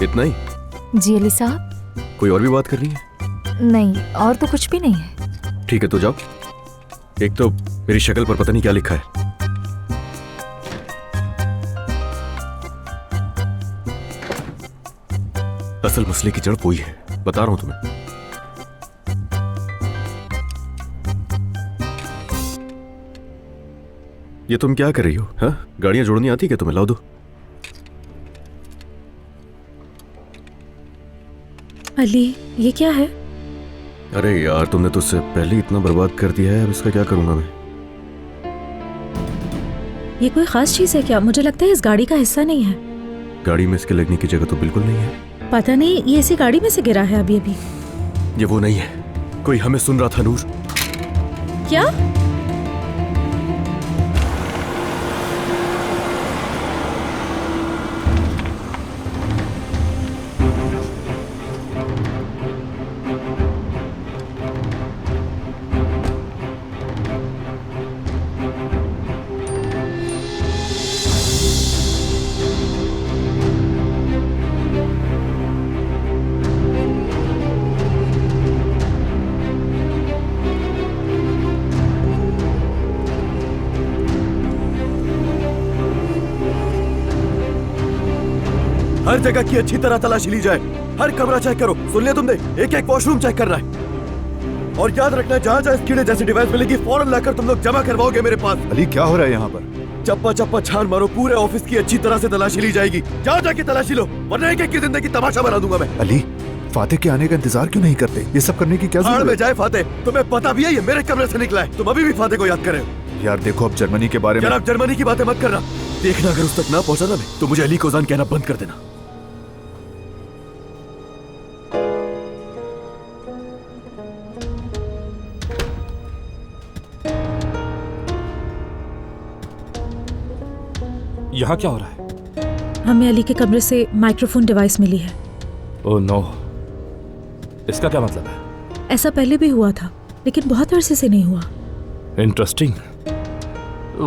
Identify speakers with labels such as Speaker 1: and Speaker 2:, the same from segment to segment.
Speaker 1: इतना ही?
Speaker 2: जी अली साहब।
Speaker 1: कोई और भी बात करनी है?
Speaker 2: नहीं, और तो कुछ भी नहीं है।
Speaker 1: ठीक है तो जाओ। एक तो मेरी शक्ल पर पता नहीं क्या लिखा है। असल मसले की जड़ वही है, बता रहा हूं तुम्हें। ये तुम क्या कर रही हो? हाँ, गाड़ियां जोड़नी आती क्या तुम्हें? लाओ दो।
Speaker 3: अली, ये क्या है?
Speaker 1: अरे यार, तुमने तो उससे पहले इतना बर्बाद कर दिया है, अब इसका क्या करूंगा मैं?
Speaker 3: ये कोई खास चीज है क्या? मुझे लगता है इस गाड़ी का हिस्सा नहीं है।
Speaker 1: गाड़ी में इसके लगने की जगह तो बिल्कुल नहीं है।
Speaker 3: पता नहीं, ये इसी गाड़ी में से गिरा है अभी अभी।
Speaker 1: ये वो नहीं है। कोई हमें सुन रहा था नूर।
Speaker 3: क्या?
Speaker 1: हर जगह की अच्छी तरह तलाशी ली जाए। हर कमरा चेक करो। सुन लिया तुमने? एक एक वॉशरूम चेक करना है। और याद रखना, जहाँ जहाँ कीड़े जैसी डिवाइस मिलेगी फौरन लाकर तुम लोग जमा करवाओगे मेरे पास।
Speaker 4: अली, क्या हो रहा है यहाँ पर?
Speaker 1: चप्पा चप्पा छान मारो। पूरे ऑफिस की अच्छी तरह से तलाशी ली जाएगी। जाओ जाके तलाशी लो, वरना एक एक की जिंदगी तमाशा बना दूंगा मैं।
Speaker 4: अली, फातेह के आने का इंतजार क्यों नहीं करते? ये सब करने की क्या
Speaker 1: जरूरत
Speaker 4: जरूरत
Speaker 1: में जाए फातेह, तुम्हें पता भी है ये मेरे कमरे से निकला है। तुम अभी भी फातेह को याद कर रहे हो।
Speaker 4: यार देखो, अब जर्मनी के बारे में।
Speaker 1: यार, आप जर्मनी की बातें मत करना। देखना, अगर उस तक ना पहुंचा ना मैं, तो मुझे अली कोजान कहना बंद कर देना।
Speaker 5: यहाँ क्या हो रहा है?
Speaker 3: हमें अली के कमरे से माइक्रोफोन डिवाइस मिली है।
Speaker 5: ओह नो, इसका क्या मतलब है?
Speaker 3: ऐसा पहले भी हुआ था, लेकिन बहुत अरसे से नहीं हुआ।
Speaker 5: इंटरेस्टिंग।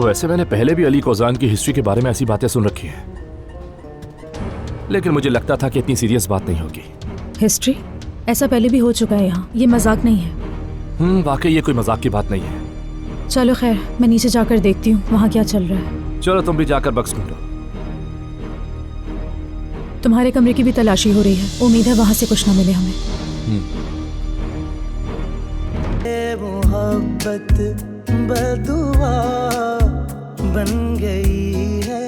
Speaker 5: वैसे मैंने पहले भी अली कोजान की हिस्ट्री के बारे में ऐसी बातें सुन रखी हैं, लेकिन मुझे लगता था कि इतनी सीरियस बात नहीं होगी।
Speaker 3: हिस्ट्री? ऐसा पहले भी हो चुका है यहाँ, ये मजाक नहीं है।
Speaker 5: वाकई ये कोई मजाक की बात नहीं है।
Speaker 3: चलो खैर, मैं नीचे जाकर देखती हूँ वहाँ क्या चल रहा है।
Speaker 5: चलो तुम भी जाकर बक्स ढूंढो।
Speaker 3: तुम्हारे कमरे की भी तलाशी हो रही है, उम्मीद है वहाँ से कुछ ना मिले हमें।
Speaker 6: मोहब्बत बदुआ बन गई है।